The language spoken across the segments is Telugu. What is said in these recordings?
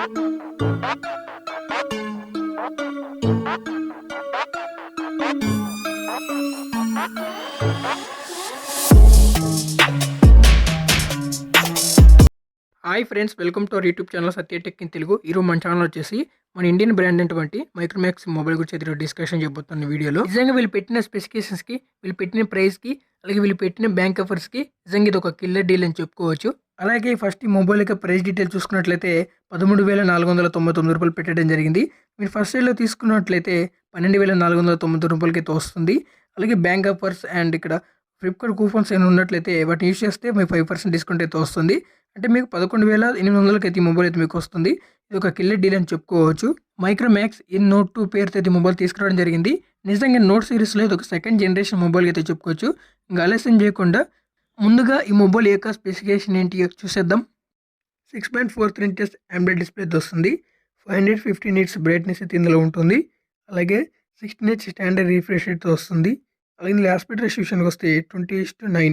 Hi friends, welcome to our YouTube channel Satya tech in Telugu. ఈరోజు మన ఛానల్ వచ్చేసి మన ఇండియన్ బ్రాండ్ అయినటువంటి మైక్రోమాక్స్ మొబైల్ గురించి అయితే డిస్కషన్ చేయబోతున్న వీడియోలో. నిజంగా వీళ్ళు పెట్టిన స్పెసిఫికేషన్స్కి, వీళ్ళు పెట్టిన ప్రైస్కి, అలాగే వీళ్ళు పెట్టిన బ్యాంక్ ఆఫర్స్కి నిజంగా ఇది ఒక కిల్లర్ డీల్ అని చెప్పుకోవచ్చు. అలాగే ఫస్ట్ ఈ మొబైల్ యొక్క ప్రైస్ డీటెయిల్ చూసుకున్నట్లయితే 13,499 రూపాయలు పెట్టడం జరిగింది. మీరు ఫస్ట్ సైడ్లో తీసుకున్నట్లయితే 12,490 రూపాయలకి అయితే వస్తుంది. అలాగే బ్యాంక్ ఆఫర్స్ అండ్ ఇక్కడ ఫ్లిప్కార్ట్ కూపన్స్ ఏమైనా ఉన్నట్లయితే వాటిని యూస్ చేస్తే మీకు 5% డిస్కౌంట్ అయితే వస్తుంది. అంటే మీకు 11,800 అయితే ఈ మొబైల్ అయితే మీకు వస్తుంది. ఇది ఒక కిల్లర్ డీల్ అని చెప్పుకోవచ్చు. మైక్రోమాక్స్ ఇన్ నోట్ 2 పేరుతో అయితే మొబైల్ తీసుకురావడం జరిగింది. నిజంగా నోట్ సిరీస్లో ఇది ఒక సెకండ్ జనరేషన్ మొబైల్ అయితే చెప్పుకోవచ్చు. ఇంకా ఆలస్యం చేయకుండా ముందుగా ఈ మొబైల్ యొక్క స్పెసిఫికేషన్ ఏంటి చూసేద్దాం. 6.43 ఇంచెస్ AMOLED డిస్ప్లే అయితే వస్తుంది. 515 నిట్స్ బ్రైట్నెస్ అయితే ఇందులో ఉంటుంది. అలాగే 16Hz స్టాండర్డ్ రిఫ్రెష్ అయితే వస్తుంది. అలాగే ఇందులో ఆస్పెక్ట్ రేషియో విషయానికి వస్తే 20:9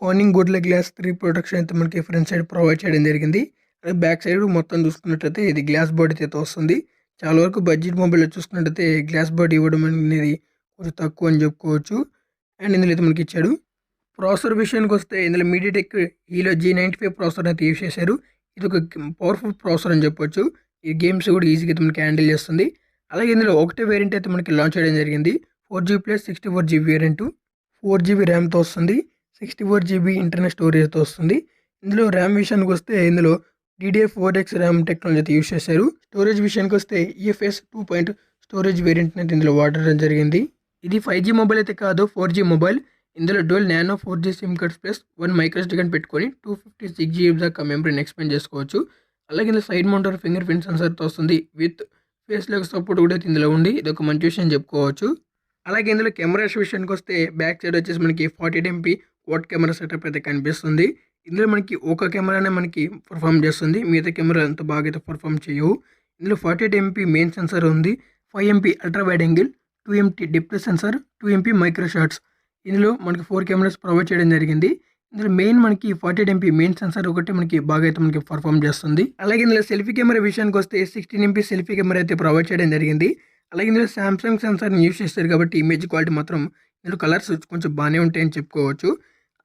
కార్నింగ్ గోరిల్లా గ్లాస్ 3 ప్రొటెక్షన్ అయితే మనకి ఫ్రంట్ సైడ్ ప్రొవైడ్ చేయడం జరిగింది. అలాగే బ్యాక్ సైడ్ మొత్తం చూసుకున్నట్లయితే ఇది గ్లాస్ బాడీ అయితే వస్తుంది. చాలా వరకు బడ్జెట్ మొబైల్లో చూసుకున్నట్లయితే గ్లాస్ బాడీ ఇవ్వడం అనేది కొంచెం తక్కువ అని చెప్పుకోవచ్చు. అండ్ ఇందులో అయితే మనకి ఇచ్చాడు. ప్రాసెసర్ విషయానికి వస్తే ఇందులో మీడియాటెక్ హీలో G95 ప్రాసెసర్ అయితే యూజ్ చేశారు. ఇది ఒక పవర్ఫుల్ ప్రాసెసర్ అని చెప్పొచ్చు. ఈ గేమ్స్ కూడా ఈజీగా అయితే మనకి హ్యాండిల్ చేస్తుంది. అలాగే ఇందులో ఒకటే వేరియంట్ అయితే మనకి లాంచ్ చేయడం జరిగింది. 4GB plus 64GB variant, 4GB ర్యామ్తో వస్తుంది. 64GB ఇంటర్నల్ స్టోరేజ్తో వస్తుంది. ఇందులో ర్యామ్ విషయానికి వస్తే ఇందులో DDR4X ర్యామ్ టెక్నాలజీ అయితే యూజ్ చేశారు. స్టోరేజ్ విషయానికి వస్తే EFS 2. స్టోరేజ్ వేరియంట్ అయితే ఇందులో వాడడం జరిగింది. ఇది 5G మొబైల్ అయితే కాదు, 4G మొబైల్. ఇందులో dual nano 4G SIM cards plus 1 మైక్రోస్టిక్ పెట్టుకొని 256GB దాకా మెమరీని ఎక్స్పెండ్ చేసుకోవచ్చు. అలాగే ఇందులో సైడ్ మౌంటర్ ఫింగర్ ప్రింట్ సెన్సర్తో వస్తుంది. విత్ ఫేస్ లాక్ సపోర్ట్ కూడా అయితే ఇందులో ఉంది. ఇది ఒక మంచి విషయం చెప్పుకోవచ్చు. అలాగే ఇందులో కెమెరాస్ విషయానికి వస్తే బ్యాక్ సైడ్ వచ్చేసి మనకి 48MP క్వాడ్ కెమెరా సెటప్ అయితే కనిపిస్తుంది. ఇందులో మనకి ఒక కెమెరానే మనకి పర్ఫామ్ చేస్తుంది. మిగతా కెమెరా అంత బాగా అయితే పర్ఫామ్ చేయవు. ఇందులో 48MP మెయిన్ సెన్సర్ ఉంది. 5MP ultra wide angle, 2MP depth sensor, 2MP micro shots. ఇందులో మనకి 4 కెమెరాస్ ప్రొవైడ్ చేయడం జరిగింది. ఇందులో మెయిన్ మనకి 48MP మెయిన్ సెన్సర్ ఒకటి మనకి బాగా అయితే మనకి పర్ఫామ్ చేస్తుంది. అలాగే ఇందులో సెల్ఫీ కెమెరా విషయానికి వస్తే 16MP సెల్ఫీ కెమెరా అయితే ప్రొవైడ్ చేయడం జరిగింది. అలాగే ఇందులో సామ్సంగ్ సెన్సార్ని యూజ్ చేస్తారు కాబట్టి ఇమేజ్ క్వాలిటీ మాత్రం ఇందులో కలర్స్ కొంచెం బాగానే ఉంటాయని చెప్పుకోవచ్చు.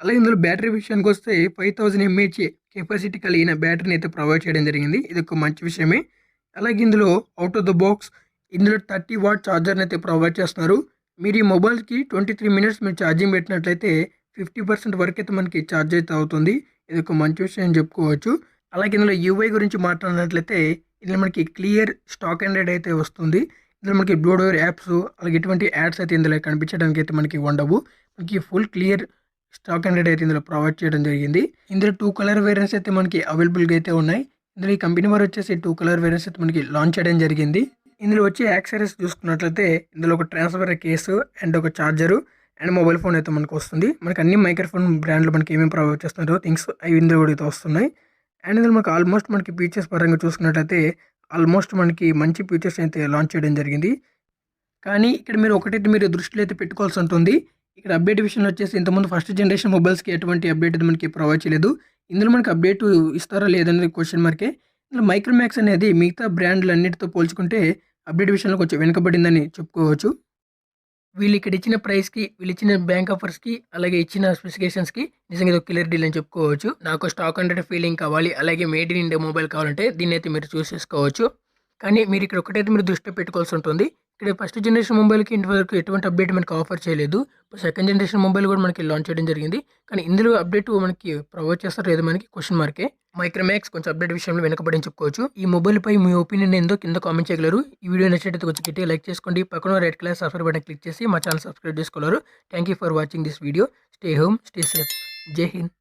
అలాగే ఇందులో బ్యాటరీ విషయానికి వస్తే 5000 mAh కెపాసిటీ కలిగిన బ్యాటరీని అయితే ప్రొవైడ్ చేయడం జరిగింది. ఇది ఒక మంచి విషయమే. అలాగే ఇందులో అవుట్ ఆఫ్ ద బాక్స్ ఇందులో 30W ఛార్జర్ని అయితే ప్రొవైడ్ చేస్తున్నారు. మీరు ఈ మొబైల్కి 23 మినిట్స్ మీరు ఛార్జింగ్ పెట్టినట్లయితే 50% వరకు అయితే మనకి ఛార్జ్ అయితే అవుతుంది. ఇది ఒక మంచి విషయం అని చెప్పుకోవచ్చు. అలాగే ఇందులో UI గురించి మాట్లాడినట్లయితే ఇందులో మనకి క్లియర్ స్టాక్ ఆండ్రాయిడ్ అయితే వస్తుంది. ఇందులో మనకి బ్లూటూత్ యాప్స్ అలాగే ఎటువంటి యాడ్స్ అయితే ఇందులో కనిపించడానికి అయితే మనకి ఉండవు. మనకి ఫుల్ క్లియర్ స్టాక్ ఆండ్రాయిడ్ అయితే ఇందులో ప్రొవైడ్ చేయడం జరిగింది. ఇందులో 2 కలర్ వేరియంట్స్ అయితే మనకి అవైలబుల్గా అయితే ఉన్నాయి. ఇందులో ఈ కంపెనీ వారు వచ్చేసి 2 కలర్ వేరియంట్స్ అయితే మనకి లాంచ్ చేయడం జరిగింది. ఇందులో వచ్చే యాక్సెసరీస్ చూసుకున్నట్లయితే ఇందులో ఒక ట్రాన్స్ఫర్ కేసు అండ్ ఒక ఛార్జరు అండ్ మొబైల్ ఫోన్ అయితే మనకు వస్తుంది. మనకి అన్ని మైక్రోఫోన్ బ్రాండ్లు మనకి ఏమేమి ప్రొవైడ్ చేస్తున్నారో థింగ్స్ అవి ఇందులో కూడా అయితే వస్తున్నాయి. అండ్ ఇందులో మనకి ఆల్మోస్ట్ మనకి ఫీచర్స్ పరంగా చూసుకున్నట్లయితే ఆల్మోస్ట్ మనకి మంచి ఫీచర్స్ అయితే లాంచ్ చేయడం జరిగింది. కానీ ఇక్కడ మీరు ఒకటైతే మీరు దృష్టిలో అయితే పెట్టుకోవాల్సి ఉంటుంది. ఇక్కడ అప్డేట్ విషయంలో వచ్చేసి ఇంతకుముందు ఫస్ట్ జనరేషన్ మొబైల్స్కి ఎటువంటి అప్డేట్ అయితే మనకి ప్రొవైడ్ చేయలేదు. ఇందులో మనకి అప్డేట్ ఇస్తారా లేదనేది క్వశ్చన్ మార్కే. ఇందులో మైక్రోమాక్స్ అనేది మిగతా బ్రాండ్లు అన్నిటితో పోల్చుకుంటే అప్డేట్ విషయంలో కొంచెం వెనుకబడిందని చెప్పుకోవచ్చు. వీళ్ళు ఇక్కడ ఇచ్చిన ప్రైస్కి, వీళ్ళు ఇచ్చిన బ్యాంక్ ఆఫర్స్కి, అలాగే ఇచ్చిన స్పెసిఫికేషన్స్కి నిజంగా ఇది క్లియర్ డీల్ అని చెప్పుకోవచ్చు. నాకు స్టాక్ ఆండ్రాయిడ్ ఫీలింగ్ కావాలి, అలాగే మేడ్ ఇన్ ఇండియా మొబైల్ కావాలంటే దీన్ని అయితే మీరు చూస్ చేసుకోవచ్చు. కానీ మీరు ఇక్కడ ఒకటైతే మీరు దృష్టిలో పెట్టుకోవాల్సి ఉంటుంది. ఇక్కడ ఫస్ట్ జనరేషన్ మొబైల్కి ఇంతవరకు ఎటువంటి అప్డేట్ మనకి ఆఫర్ చేయలేదు. సెకండ్ జనరేషన్ మొబైల్ కూడా మనకి లాంచ్ చేయడం జరిగింది. కానీ ఇందులో అప్డేట్ మనకి ప్రొవైడ్ చేస్తారు లేదో మనకి క్వశ్చన్ మార్కే. మైక్రోమాక్స్ కొంచెం అప్డేట్ విషయంలో వెనకబడి చెప్పుకోవచ్చు. ఈ మొబైల్ పై మీ ఒపీనియన్ ఏందో కింద కామెంట్ చేయగలరు. ఈ వీడియో నచ్చినట్లయితే కొంచెం గట్టిగా లైక్ చేసుకోండి. పక్కన red colour subscribe button click చేసి మా ఛానల్ సబ్స్క్రైబ్ చేసుకోగలరు. Thank you for watching this video. Stay home, stay safe. జై హింద్.